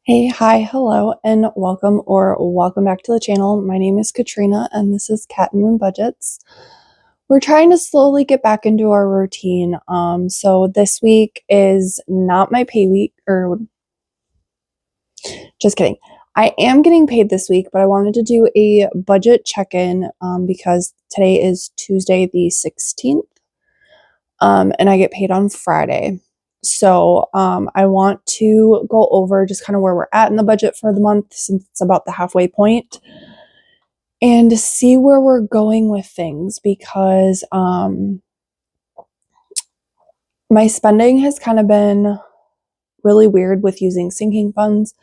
Hey, hi, hello, and welcome back to the channel. My name is Katrina, and this is Cat and Moon Budgets. We're trying to slowly get back into our routine. So this week is not my pay week, or just kidding. I am getting paid this week, but I wanted to do a budget check-in because today is Tuesday the 16th, and I get paid on Friday. So I want to go over just kind of where we're at in the budget for the month since it's about the halfway point and see where we're going with things because my spending has kind of been really weird with using sinking funds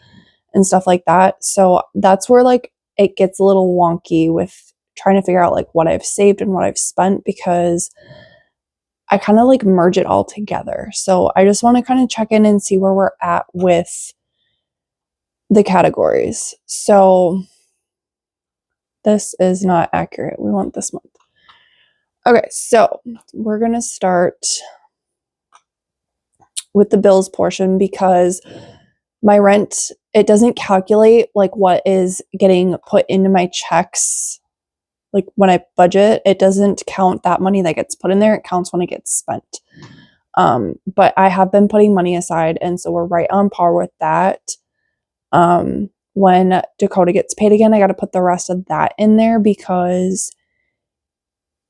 and stuff like that. So that's where like it gets a little wonky with trying to figure out like what I've saved and what I've spent because I kind of like merge it all together. So I just want to kind of check in and see where we're at with the categories. So this is not accurate. We want this month. Okay, so we're going to start with the bills portion because my rent, it doesn't calculate like what is getting put into my checks. Like when I budget, it doesn't count that money that gets put in there. It counts when it gets spent. But I have been putting money aside, and so we're right on par with that. When Dakota gets paid again, I got to put the rest of that in there because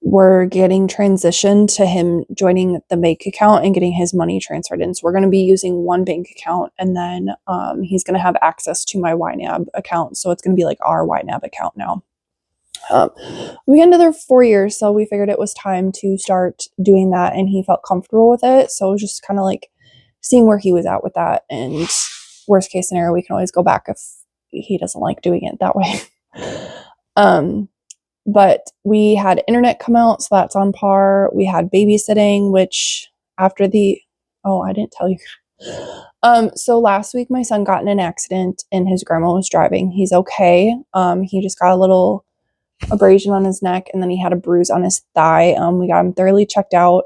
we're getting transitioned to him joining the bank account and getting his money transferred in. So we're going to be using one bank account, and then he's going to have access to my YNAB account. So it's going to be like our YNAB account now. We got another 4 years, so we figured it was time to start doing that, and he felt comfortable with it. So it was just kind of like seeing where he was at with that, and worst case scenario, we can always go back if he doesn't like doing it that way. But we had internet come out, so that's on par. We had babysitting, which after I didn't tell you. So last week my son got in an accident and his grandma was driving. He's okay. He just got a little abrasion on his neck, and then he had a bruise on his thigh. We got him thoroughly checked out,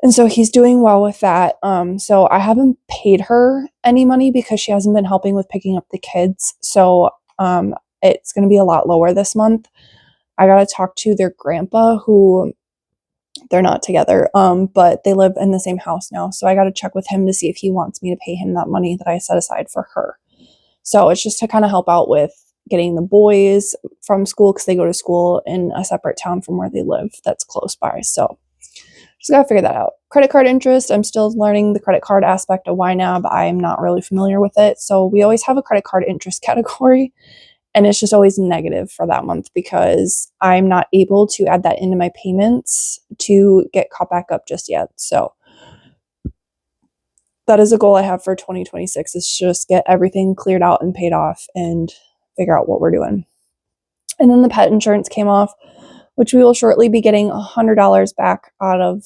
and so he's doing well with that. So I haven't paid her any money because she hasn't been helping with picking up the kids. So it's going to be a lot lower this month. I got to talk to their grandpa, who they're not together, but they live in the same house now. So I got to check with him to see if he wants me to pay him that money that I set aside for her. So it's just to kind of help out with getting the boys from school because they go to school in a separate town from where they live that's close by. So just got to figure that out. Credit card interest, I'm still learning the credit card aspect of YNAB. I'm not really familiar with it. So we always have a credit card interest category, and it's just always negative for that month because I'm not able to add that into my payments to get caught back up just yet. So that is a goal I have for 2026 is just get everything cleared out and paid off and figure out what we're doing. And then the pet insurance came off, which we will shortly be getting $100 back from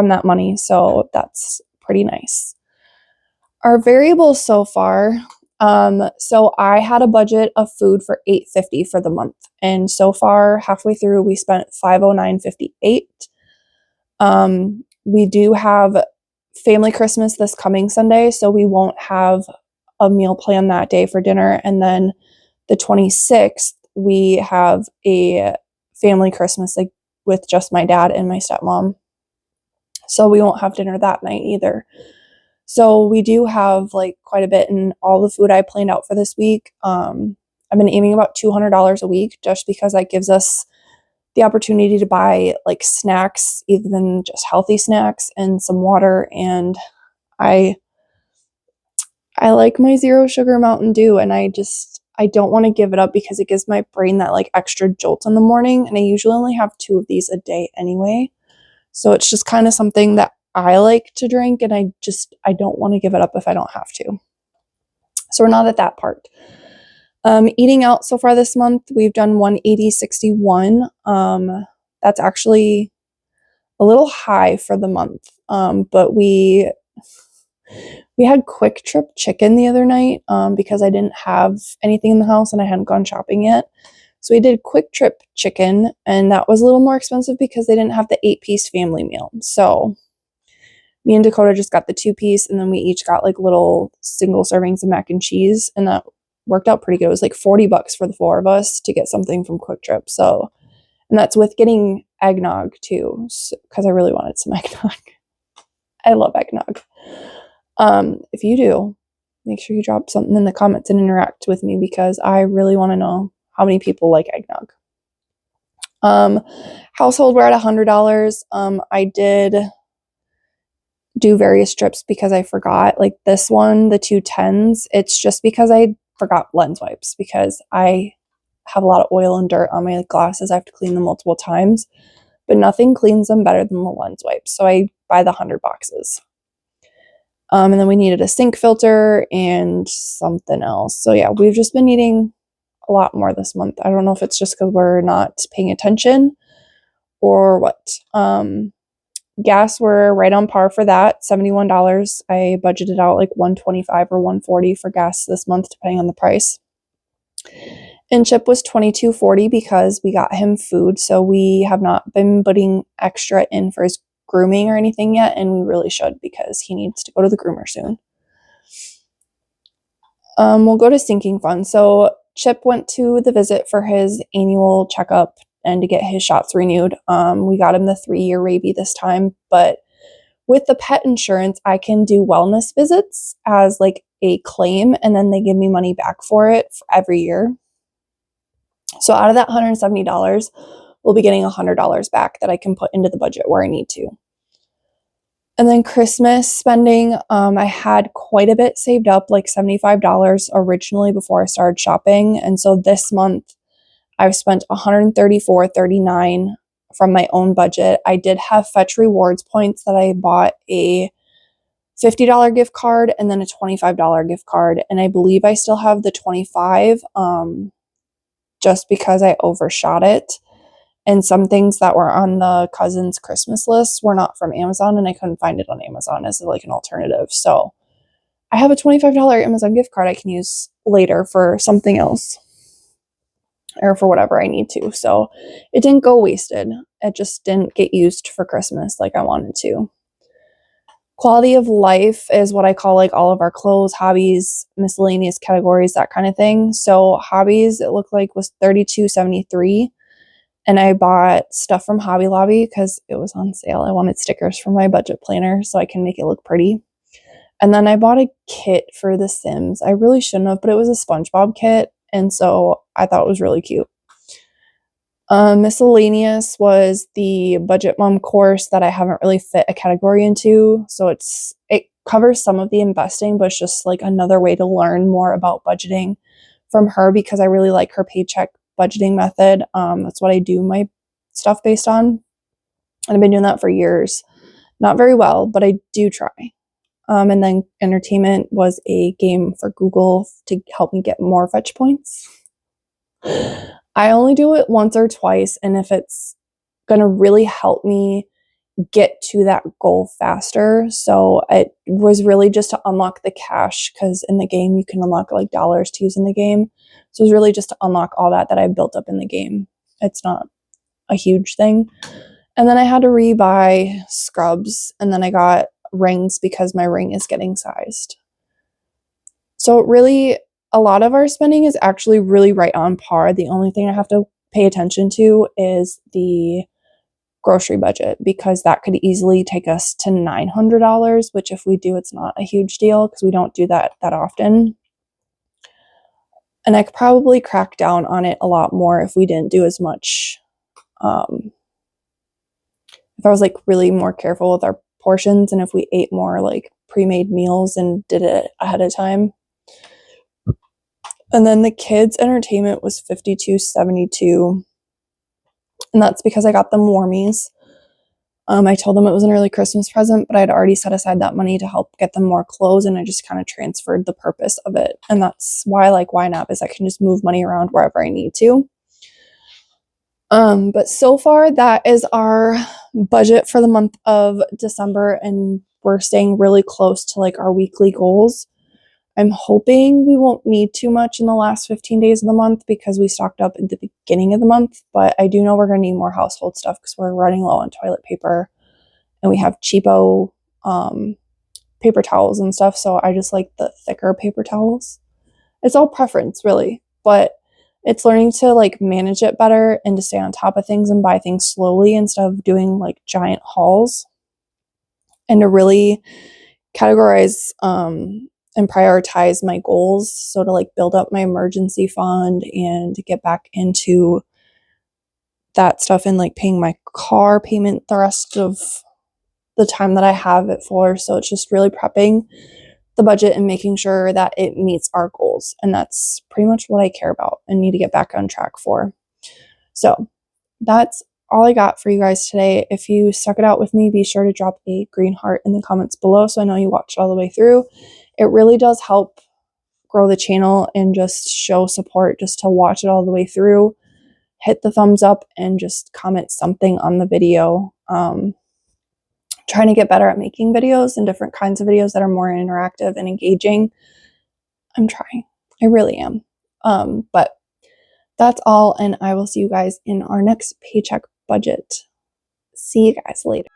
that money. So that's pretty nice. Our variables so far, so I had a budget of food for $8.50 for the month. And so far, halfway through, we spent $509.58. We do have family Christmas this coming Sunday, so we won't have a meal plan that day for dinner. And then the 26th, we have a family Christmas like with just my dad and my stepmom. So we won't have dinner that night either. So we do have like quite a bit in all the food I planned out for this week. I've been aiming about $200 a week just because that gives us the opportunity to buy like snacks, even just healthy snacks and some water. And I like my zero sugar Mountain Dew, and I don't want to give it up because it gives my brain that like extra jolt in the morning. And I usually only have 2 of these a day anyway. So it's just kind of something that I like to drink, and I don't want to give it up if I don't have to. So we're not at that part. Eating out so far this month, we've done 180.61. That's actually a little high for the month. But we had Quick Trip chicken the other night because I didn't have anything in the house and I hadn't gone shopping yet. So we did Quick Trip chicken, and that was a little more expensive because they didn't have the 8-piece family meal. So Me and Dakota just got the 2-piece, and then we each got like little single servings of mac and cheese, and that worked out pretty good. It was like $40 for the 4 of us to get something from Quick Trip. So, and that's with getting eggnog too, because I really wanted some eggnog. I love eggnog. If you do, make sure you drop something in the comments and interact with me, because I really want to know how many people like eggnog. Household, we're at $100. I did do various strips because I forgot. Like this one, the 210s, it's just because I forgot lens wipes, because I have a lot of oil and dirt on my glasses. I have to clean them multiple times, but nothing cleans them better than the lens wipes. So I buy the 100 boxes. And then we needed a sink filter and something else. So yeah, we've just been needing a lot more this month. I don't know if it's just because we're not paying attention or what. Gas, we're right on par for that, $71. I budgeted out like $125 or $140 for gas this month, depending on the price. And Chip was $22.40 because we got him food, so we have not been putting extra in for his grooming or anything yet, and we really should, because he needs to go to the groomer soon. We'll go to sinking fund. So Chip went to the visit for his annual checkup and to get his shots renewed. We got him the 3-year rabies this time, but with the pet insurance, I can do wellness visits as like a claim, and then they give me money back for it for every year. So out of that $170, we'll be getting $100 back that I can put into the budget where I need to. And then Christmas spending, I had quite a bit saved up, like $75 originally before I started shopping. And so this month I've spent $134.39 from my own budget. I did have Fetch Rewards points that I bought a $50 gift card and then a $25 gift card. And I believe I still have the 25, just because I overshot it. And some things that were on the cousin's Christmas list were not from Amazon, and I couldn't find it on Amazon as like an alternative. So I have a $25 Amazon gift card I can use later for something else, or for whatever I need to. So it didn't go wasted. It just didn't get used for Christmas like I wanted to. Quality of life is what I call like all of our clothes, hobbies, miscellaneous categories, that kind of thing. So hobbies, it looked like was $32.73. And I bought stuff from Hobby Lobby because it was on sale. I wanted stickers for my budget planner so I can make it look pretty. And then I bought a kit for The Sims. I really shouldn't have, but it was a SpongeBob kit, and so I thought it was really cute. Miscellaneous was the Budget Mom course that I haven't really fit a category into. So it covers some of the investing, but it's just like another way to learn more about budgeting from her, because I really like her paycheck budgeting method. That's what I do my stuff based on. And I've been doing that for years. Not very well, but I do try. And then entertainment was a game for Google to help me get more fetch points. I only do it once or twice, and if it's going to really help me get to that goal faster. So it was really just to unlock the cash, because in the game you can unlock like dollars to use in the game. So it was really just to unlock all that I built up in the game. It's not a huge thing. And then I had to rebuy scrubs, and then I got rings because my ring is getting sized. So really, a lot of our spending is actually really right on par. The only thing I have to pay attention to is the grocery budget, because that could easily take us to $900, which if we do, it's not a huge deal because we don't do that often. And I could probably crack down on it a lot more if we didn't do as much. If I was like really more careful with our portions, and if we ate more like pre-made meals and did it ahead of time. And then the kids' entertainment was $52.72. And that's because I got them warmies. I told them it was an early Christmas present, but I'd already set aside that money to help get them more clothes, and I just kind of transferred the purpose of it. And that's why I like YNAB, is I can just move money around wherever I need to. But so far, that is our budget for the month of December, and we're staying really close to like our weekly goals. I'm hoping we won't need too much in the last 15 days of the month because we stocked up at the beginning of the month, but I do know we're going to need more household stuff because we're running low on toilet paper, and we have cheapo paper towels and stuff, so I just like the thicker paper towels. It's all preference, really, but it's learning to like manage it better and to stay on top of things and buy things slowly instead of doing like giant hauls, and to really categorize and prioritize my goals. So to like build up my emergency fund and to get back into that stuff and like paying my car payment the rest of the time that I have it for. So it's just really prepping the budget and making sure that it meets our goals. And that's pretty much what I care about and need to get back on track for. So that's all I got for you guys today. If you stuck it out with me, be sure to drop a green heart in the comments below so I know you watched all the way through. It really does help grow the channel and just show support just to watch it all the way through. Hit the thumbs up and just comment something on the video. Trying to get better at making videos and different kinds of videos that are more interactive and engaging. I'm trying. I really am. But that's all, and I will see you guys in our next paycheck budget. See you guys later.